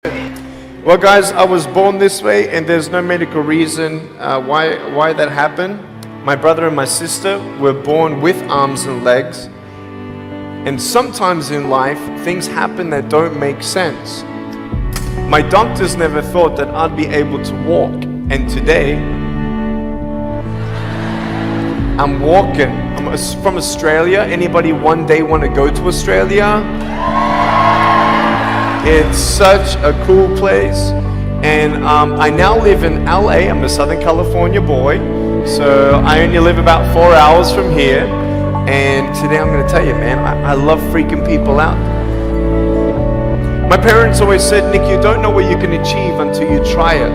Well, guys, I was born this way, and there's no medical reason why that happened. My brother and my sister were born with arms and legs, and sometimes in life, things happen that don't make sense. My doctors never thought that I'd be able to walk, and today, I'm walking. I'm from Australia. Anybody one day want to go to Australia? It's such a cool place, and I now live in LA. I'm a Southern California boy, so I only live about 4 hours from here. And today I'm going to tell you, man, I love freaking people out. My parents always said, Nick, you don't know what you can achieve until you try it.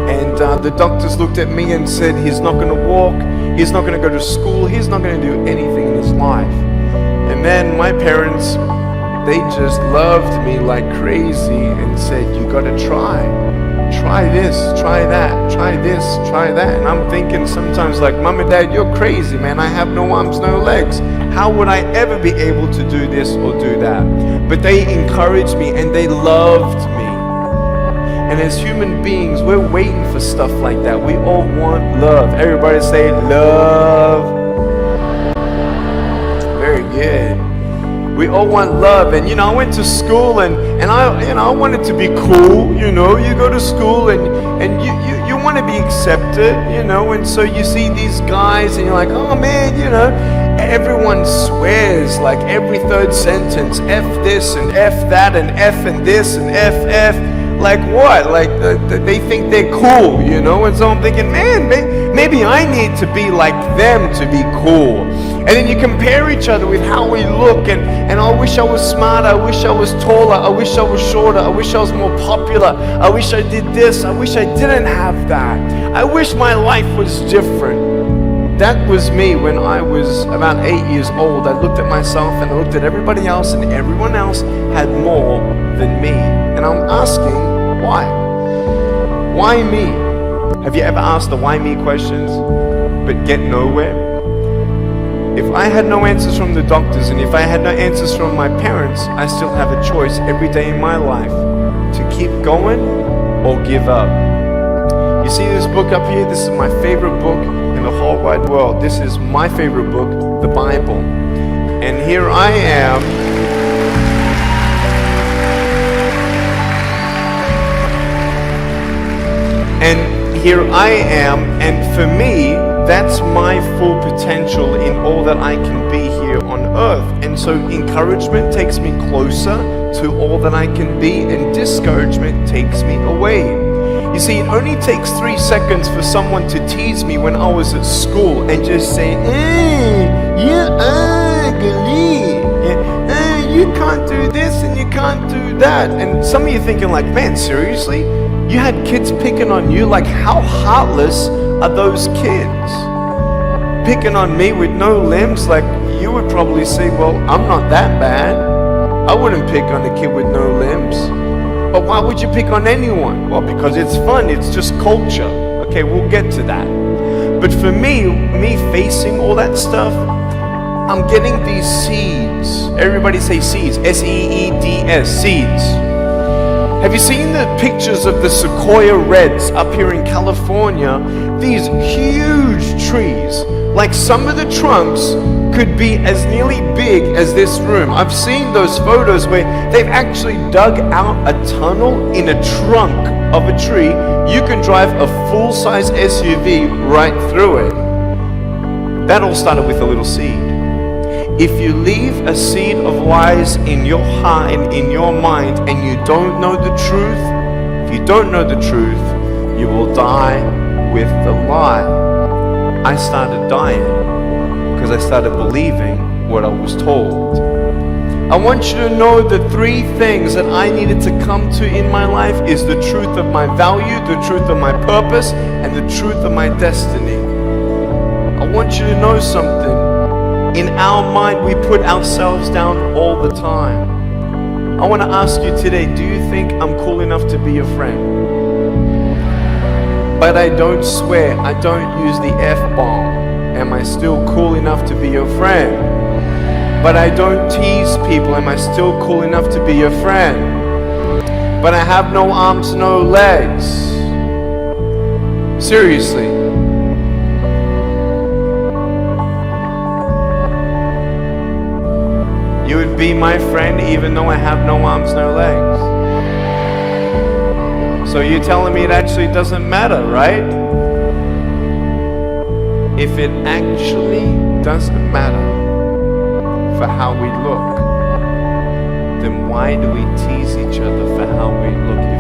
And the doctors looked at me and said, he's not going to walk, he's not going to go to school, he's not going to do anything in his life. And then my parents, they just loved me like crazy and said, you gotta try this, try that, try this, try that. And I'm thinking sometimes like, Mom and Dad, you're crazy, man. I have no arms, no legs. How would I ever be able to do this or do that? But they encouraged me and they loved me. And as human beings, we're waiting for stuff like that. We all want love. Everybody say love. Very good. We all want love. And I went to school and I wanted to be cool. You go to school and you want to be accepted, and so you see these guys and you're like, oh man, everyone swears like every third sentence, F this and F that and F and this and F. Like what? Like they think they're cool, and so I'm thinking, man, maybe I need to be like them to be cool. And then you compare each other with how we look, and I wish I was smarter, I wish I was taller, I wish I was shorter, I wish I was more popular, I wish I did this, I wish I didn't have that. I wish my life was different. That was me when I was about 8 years old. I looked at myself and I looked at everybody else, and everyone else had more than me. And I'm asking, why? Why me? Have you ever asked the why me questions but get nowhere? If I had no answers from the doctors and if I had no answers from my parents, I still have a choice every day in my life to keep going or give up. You see this book up here? This is my favorite book in the whole wide world. This is my favorite book, the Bible. And here I am. And for me, that's my full potential in all that I can be here on earth. And so encouragement takes me closer to all that I can be, and discouragement takes me away. You see, it only takes 3 seconds for someone to tease me when I was at school and just say, you're ugly, you can't do this and you can't do that. And some of you thinking like, man, seriously? You had kids picking on you? Like, how heartless are those kids? Picking on me with no limbs? Like, you would probably say, well, I'm not that bad. I wouldn't pick on a kid with no limbs. But why would you pick on anyone? Well, because it's fun, it's just culture. Okay, we'll get to that. But for me facing all that stuff, I'm getting these seeds. Everybody say seeds. S-E-E-D-S, seeds. Have you seen the pictures of the sequoia reds up here in California? These huge trees, like some of the trunks could be as nearly big as this room. I've seen those photos where they've actually dug out a tunnel in a trunk of a tree. You can drive a full-size SUV right through it. That all started with a little seed. If you leave a seed of lies in your heart and in your mind and you don't know the truth, if you don't know the truth, you will die with the lie. I started dying because I started believing what I was told. I want you to know the 3 things that I needed to come to in my life is the truth of my value, the truth of my purpose, and the truth of my destiny. I want you to know something. In our mind, we put ourselves down all the time. I want to ask you today, do you think I'm cool enough to be your friend? But I don't swear, I don't use the F-bomb. Am I still cool enough to be your friend? But I don't tease people. Am I still cool enough to be your friend? but I have no arms, no legs. Seriously. You would be my friend even though I have no arms, no legs. So you're telling me it actually doesn't matter, right? If it actually doesn't matter for how we look, then why do we tease each other for how we look